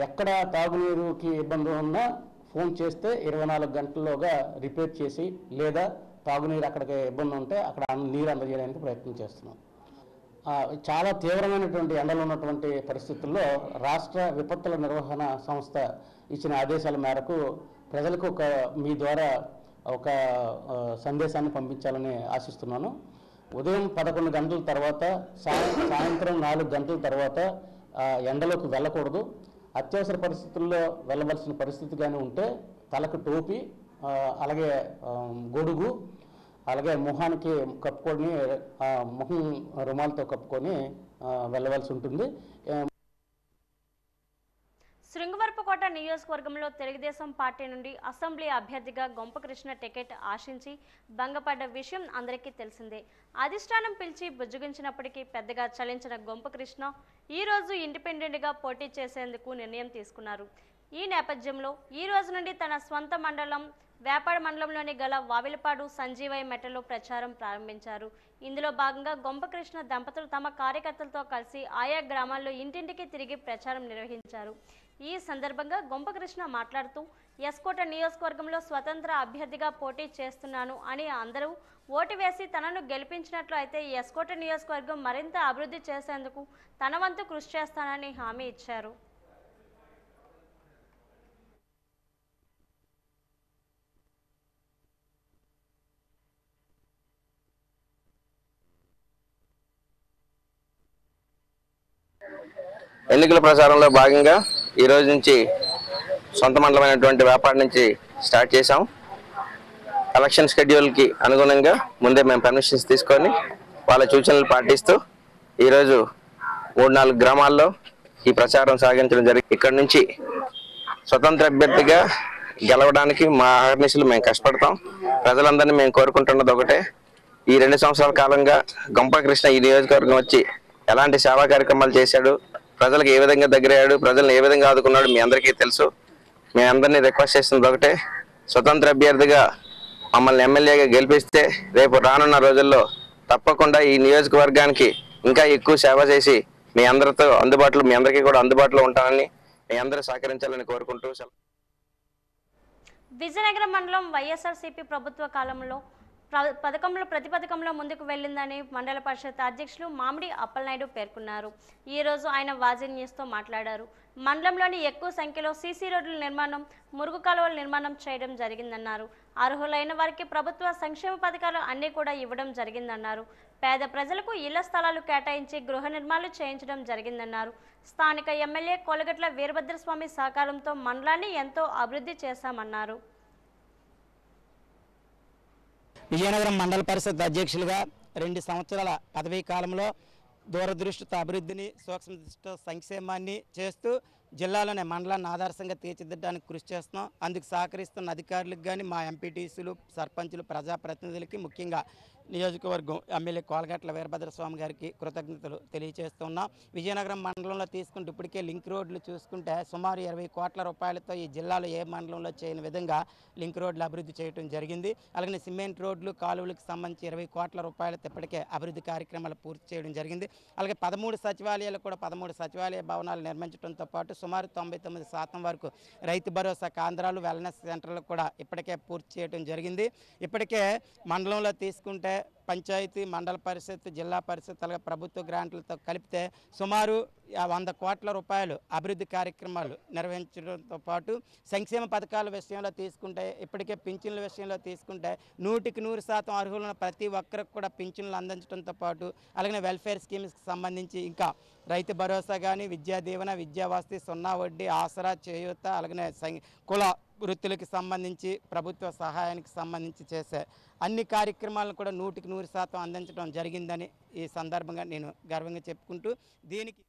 ఎక్కడ తాగునీరుకి ఇబ్బంది ఉన్నా ఫోన్ చేస్తే 24 గంటల్లోగా రిపేర్ చేసి లేదా తాగునీరు అక్కడికి ఇబ్బంది ఉంటే అక్కడ నీరు అందజేయడానికి ప్రయత్నం చేస్తున్నాం. చాలా తీవ్రమైనటువంటి ఎండలు ఉన్నటువంటి పరిస్థితుల్లో రాష్ట్ర విపత్తుల నిర్వహణ సంస్థ ఇచ్చిన ఆదేశాల మేరకు ప్రజలకు మీ ద్వారా ఒక సందేశాన్ని పంపించాలని ఆశిస్తున్నాను. ఉదయం 11 గంటల తర్వాత సాయంత్రం 4 గంటల తర్వాత ఎండలోకి వెళ్ళకూడదు. అత్యవసర పరిస్థితుల్లో వెళ్ళవలసిన పరిస్థితి కానీ ఉంటే తలకు టోపీ, అలాగే గొడుగు, అలాగే మొహానికి కప్పుకొని మొహం రుమాలతో కప్పుకొని వెళ్ళవలసి ఉంటుంది. శృంగవరపుకోట నియోజకవర్గంలో తెలుగుదేశం పార్టీ నుండి అసెంబ్లీ అభ్యర్థిగా గొంపకృష్ణ టికెట్ ఆశించి భంగపడ్డ విషయం అందరికీ తెలిసిందే. అధిష్టానం పిలిచి బుజ్జగించినప్పటికీ పెద్దగా చలించిన గొంపకృష్ణ ఈరోజు ఇండిపెండెంట్గా పోటీ చేసేందుకు నిర్ణయం తీసుకున్నారు. ఈ నేపథ్యంలో ఈ రోజు నుండి తన స్వంత మండలం వేపాడ మండలంలోని గల వావిలపాడు సంజీవయ్య మెట్టలో ప్రచారం ప్రారంభించారు. ఇందులో భాగంగా గొంపకృష్ణ దంపతులు తమ కార్యకర్తలతో కలిసి ఆయా గ్రామాల్లో ఇంటింటికి తిరిగి ప్రచారం నిర్వహించారు. ఈ సందర్భంగా గొంపకృష్ణ మాట్లాడుతూ ఎస్కోట నియోజకవర్గంలో స్వతంత్ర అభ్యర్థిగా పోటీ చేస్తున్నాను అని అందరూ ఓటు వేసి తనను గెలిపించినట్లు అయితే ఎస్కోట నియోజకవర్గం మరింత అభివృద్ధి చేసేందుకు తన వంతు కృషి చేస్తానని హామీ ఇచ్చారు. ఎన్నికల ప్రచారంలో భాగంగా ఈ రోజు నుంచి సొంత మండలమైనటువంటి వేపాడ నుంచి స్టార్ట్ చేసాం. ఎలక్షన్ షెడ్యూల్కి అనుగుణంగా ముందే మేము పర్మిషన్స్ తీసుకొని వాళ్ళ సూచనలు పాటిస్తూ ఈరోజు 3-4 గ్రామాల్లో ఈ ప్రచారం సాగించడం జరిగింది. ఇక్కడ నుంచి స్వతంత్ర అభ్యర్థిగా గెలవడానికి మా ఆర్నిసులు మేము కష్టపడతాం. ప్రజలందరినీ మేము కోరుకుంటున్నది ఒకటే, ఈ 2 సంవత్సరాల కాలంగా గొంపకృష్ణ ఈ నియోజకవర్గం వచ్చి ఎలాంటి సేవా కార్యక్రమాలు చేశాడు, ప్రజలకు ఏ విధంగా దగ్గరయ్యాడు, ప్రజలను ఏ విధంగా ఆదుకున్నాడు మీ అందరికీ తెలుసు. మీ అందరినీ రిక్వెస్ట్ చేస్తున్నది ఒకటే, స్వతంత్ర అభ్యర్థిగా మమ్మల్ని ఎమ్మెల్యేగా గెలిపిస్తే రేపు రానున్న రోజుల్లో తప్పకుండా ఈ నియోజకవర్గానికి ఇంకా ఎక్కువ సేవ చేసి మీ అందరికీ కూడా అందుబాటులో ఉంటానని మీ అందరూ సహకరించాలని కోరుకుంటూ విజయనగరం మండలం వైఎస్ఆర్సీపీ ప్రభుత్వ కాలంలో ప్రతి పథకంలో ముందుకు వెళ్ళిందని మండల పరిషత్ అధ్యక్షులు మామిడి అప్పలనాయుడు పేర్కొన్నారు. ఈ రోజు ఆయన వాజీ న్యూస్తో మాట్లాడారు. మండలంలోని ఎక్కువ సంఖ్యలో సీసీ రోడ్ల నిర్మాణం, మురుగు కాలువల నిర్మాణం చేయడం జరిగిందన్నారు. అర్హులైన వారికి ప్రభుత్వ సంక్షేమ పథకాలు అన్నీ కూడా ఇవ్వడం జరిగిందన్నారు. పేద ప్రజలకు ఇళ్ల స్థలాలు కేటాయించి గృహ నిర్మాణాలు చేయించడం జరిగిందన్నారు. స్థానిక ఎమ్మెల్యే కోలగట్ల వీరభద్రస్వామి సహకారంతో మండలాన్ని ఎంతో అభివృద్ధి చేశామన్నారు. విజయనగరం మండల పరిషత్ అధ్యక్షులుగా 2 సంవత్సరాల పదవీ కాలంలో దూరదృష్టితో అభివృద్ధిని, సూక్ష్మదృష్టితో సంక్షేమాన్ని చేస్తూ జిల్లాలోనే మండలాన్ని ఆదర్శంగా తీర్చిదిద్దడానికి కృషి చేస్తున్నాం. అందుకు సహకరిస్తున్న అధికారులకు కానీ మా ఎంపీటీసీలు, సర్పంచులు, ప్రజాప్రతినిధులకి, ముఖ్యంగా నియోజకవర్గం ఎమ్మెల్యే కోలగట్ల వీరభద్రస్వామి గారికి కృతజ్ఞతలు తెలియజేస్తున్నాం. విజయనగరం మండలంలో తీసుకుంటే ఇప్పటికే లింక్ రోడ్లు చూసుకుంటే సుమారు 20 కోట్ల రూపాయలతో ఈ జిల్లాలో ఏ మండలంలో చేయని విధంగా లింక్ రోడ్లు అభివృద్ధి చేయడం జరిగింది. అలాగే సిమెంట్ రోడ్లు, కాలువలకు సంబంధించి 20 కోట్ల రూపాయలతో ఇప్పటికే అభివృద్ధి కార్యక్రమాలు పూర్తి చేయడం జరిగింది. అలాగే 13 సచివాలయాలు కూడా 13 సచివాలయ భవనాలు నిర్మించడంతో పాటు సుమారు 99% వరకు రైతు భరోసా కేంద్రాలు, వెల్నెస్ సెంటర్లు కూడా ఇప్పటికే పూర్తి చేయడం జరిగింది. ఇప్పటికే మండలంలో తీసుకుంటే పంచాయతీ, మండల పరిషత్, జిల్లా పరిషత్, అలాగే ప్రభుత్వ గ్రాంట్లతో కలిపితే సుమారు 100 కోట్ల రూపాయలు అభివృద్ధి కార్యక్రమాలు నిర్వహించడంతో పాటు సంక్షేమ పథకాల విషయంలో తీసుకుంటే ఇప్పటికే పింఛన్ల విషయంలో తీసుకుంటే 100% అర్హులైన ప్రతి ఒక్కరికి కూడా పింఛన్లు అందించడంతో పాటు అలాగే వెల్ఫేర్ స్కీమ్స్కి సంబంధించి ఇంకా రైతు భరోసా కానీ, విద్యా దీవెన, విద్యావసతి, 0 వడ్డీ, ఆసరా, చేయూత, అలాగే కుల వృత్తులకు సంబంధించి ప్రభుత్వ సహాయానికి సంబంధించి చేసే అన్ని కార్యక్రమాలను కూడా 100% అందించడం జరిగిందని ఈ సందర్భంగా నేను గర్వంగా చెప్పుకుంటూ దీనికి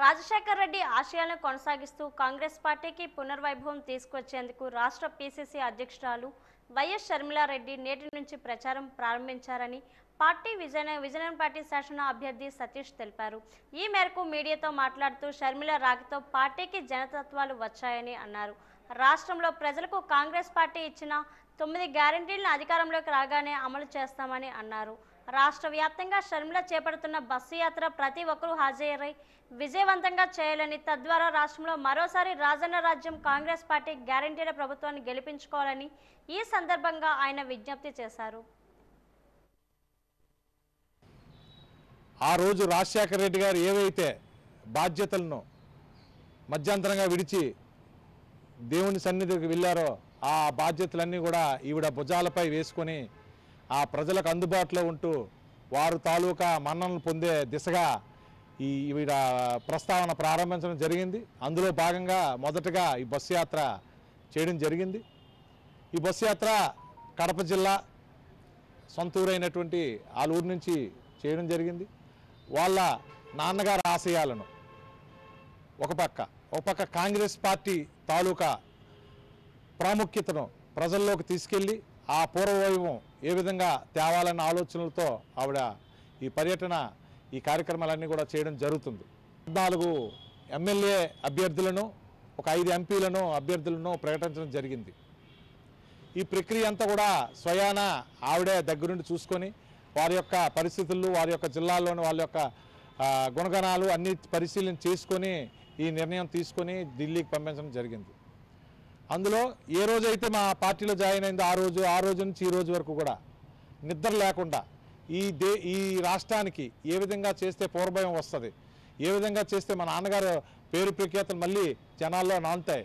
రాజశేఖర్ రెడ్డి ఆశయాలను కొనసాగిస్తూ కాంగ్రెస్ పార్టీకి పునర్వైభవం తీసుకొచ్చేందుకు రాష్ట్ర పీసీసీ అధ్యక్షురాలు వైఎస్ షర్మిలారెడ్డి నేటి నుంచి ప్రచారం ప్రారంభించారని పార్టీ విజయనగరం పార్టీ శాసన అభ్యర్థి సతీష్ తెలిపారు. ఈ మేరకు మీడియాతో మాట్లాడుతూ షర్మిల రాకతో పార్టీకి జనతత్వాలు వచ్చాయని అన్నారు. రాష్ట్రంలో ప్రజలకు కాంగ్రెస్ పార్టీ ఇచ్చిన 9 గ్యారెంటీలను అధికారంలోకి రాగానే అమలు చేస్తామని అన్నారు. రాష్ట్ర వ్యాప్తంగా షర్మిల చేపడుతున్న బస్సు యాత్ర ప్రతి ఒక్కరూ హాజరై విజయవంతంగా చేయాలని, తద్వారా రాష్ట్రంలో మరోసారి రాజన్న రాజ్యం కాంగ్రెస్ పార్టీ గ్యారెంటీల ప్రభుత్వాన్ని గెలిపించుకోవాలని ఈ సందర్భంగా ఆయన విజ్ఞప్తి చేశారు. ఆ రోజు రాజశేఖర రెడ్డి గారు ఏవైతే బాధ్యతలను మధ్యంతరంగా విడిచి దేవుని సన్నిధికి వెళ్ళారో ఆ బాధ్యతలన్నీ కూడా ఈవిడ భుజాలపై వేసుకొని ఆ ప్రజలకు అందుబాటులో ఉంటూ వారు తాలూకా మన్ననలు పొందే దిశగా ఈవిడ ప్రస్తావన ప్రారంభించడం జరిగింది. అందులో భాగంగా మొదటగా ఈ బస్సు యాత్ర చేయడం జరిగింది. ఈ బస్సు యాత్ర కడప జిల్లా సొంతూరైనటువంటి ఆలూరు నుంచి చేయడం జరిగింది. వాళ్ళ నాన్నగారి ఆశయాలను ఒక పక్క కాంగ్రెస్ పార్టీ తాలూకా ప్రాముఖ్యతను ప్రజల్లోకి తీసుకెళ్ళి ఆ పూర్వవైభవం ఏ విధంగా తేవాలన్న ఆలోచనలతో ఆవిడ ఈ పర్యటన, ఈ కార్యక్రమాలన్నీ కూడా చేయడం జరుగుతుంది. 14 ఎమ్మెల్యే అభ్యర్థులను, ఒక 5 ఎంపీలను అభ్యర్థులను ప్రకటించడం జరిగింది. ఈ ప్రక్రియ అంతా కూడా స్వయాన ఆవిడే దగ్గరుండి చూసుకొని వారి యొక్క పరిస్థితులు, వారి యొక్క జిల్లాల్లోని వాళ్ళ యొక్క గుణగణాలు అన్నీ పరిశీలన చేసుకొని ఈ నిర్ణయం తీసుకొని ఢిల్లీకి పంపించడం జరిగింది. అందులో ఏ రోజైతే మా పార్టీలో జాయిన్ అయిందో ఆ రోజు నుంచి ఈ రోజు వరకు కూడా నిద్ర లేకుండా ఈ రాష్ట్రానికి ఏ విధంగా చేస్తే పూర్వభయం వస్తుంది, ఏ విధంగా చేస్తే మా నాన్నగారు పేరు ప్రఖ్యాతలు మళ్ళీ జనాల్లో నానుతాయి,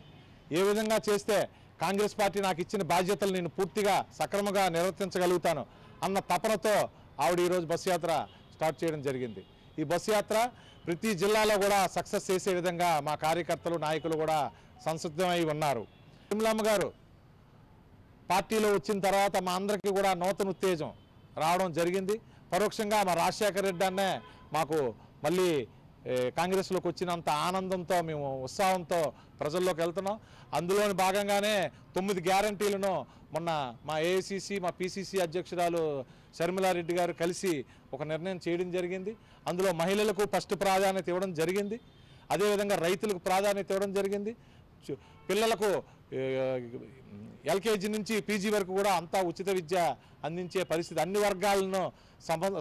ఏ విధంగా చేస్తే కాంగ్రెస్ పార్టీ నాకు ఇచ్చిన బాధ్యతలు నేను పూర్తిగా సక్రమంగా నిర్వర్తించగలుగుతాను అన్న తపనతో ఆవిడ ఈరోజు బస్సు యాత్ర స్టార్ట్ చేయడం జరిగింది. ఈ బస్సు యాత్ర ప్రతి జిల్లాలో కూడా సక్సెస్ చేసే విధంగా మా కార్యకర్తలు, నాయకులు కూడా సంసిద్ధమై ఉన్నారు. షర్మిలమ్మ గారు పార్టీలో వచ్చిన తర్వాత మా అందరికీ కూడా నూతన ఉత్తేజం రావడం జరిగింది. పరోక్షంగా మా రాజశేఖర రెడ్డి అన్నే మాకు మళ్ళీ కాంగ్రెస్లోకి వచ్చినంత ఆనందంతో, మేము ఉత్సాహంతో ప్రజల్లోకి వెళ్తున్నాం. అందులోని భాగంగానే 9 గ్యారంటీలను మొన్న మా ఏఐసిసి, మా పిసిసి అధ్యక్షురాలు షర్మిలారెడ్డి గారు కలిసి ఒక నిర్ణయం చేయడం జరిగింది. అందులో మహిళలకు ఫస్ట్ ప్రాధాన్యత ఇవ్వడం జరిగింది. అదేవిధంగా రైతులకు ప్రాధాన్యత ఇవ్వడం జరిగింది. పిల్లలకు ఎల్కేజీ నుంచి పీజీ వరకు కూడా అంతా ఉచిత విద్య అందించే పరిస్థితి, అన్ని వర్గాలను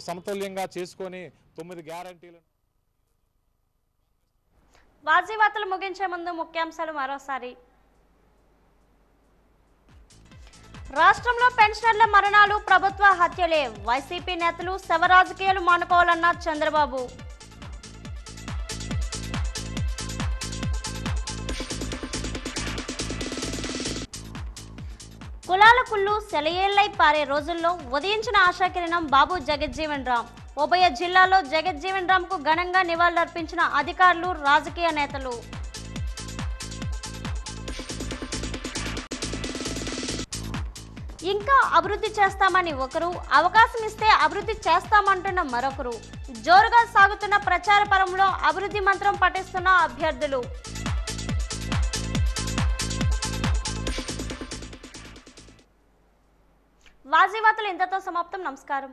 సమతుల్యంగా చేసుకొని 9 గ్యారంటీలను. వాజీ వార్తలు ముగించే ముందు ముఖ్యాంశాలు మరోసారి. రాష్ట్రంలో పెన్షనర్ల మరణాలు ప్రభుత్వ హత్యలే, వైసీపీ నేతలు శవ రాజకీయాలు మానుకోవాలన్న చంద్రబాబు. కులాల కుళ్ళు సెలయేళ్లై పారే రోజుల్లో ఉదయించిన ఆశాకిరణం బాబు జగజ్జీవన్ రామ్. ఉభయ జిల్లాలో జగజ్జీవన్ రామ్ కు ఘనంగా నివాళులర్పించిన అధికారులు, రాజకీయ నేతలు. ఇంకా అభివృద్ధి చేస్తామని ఒకరు, అవకాశం ఇస్తే అభివృద్ధి చేస్తామంటున్న మరొకరు. జోరుగా సాగుతున్న ప్రచార పరంలో అభివృద్ధి మంత్రం పఠిస్తున్న అభ్యర్థులు. వాజీవార్తలు ఇంతతో సమాప్తం. నమస్కారం.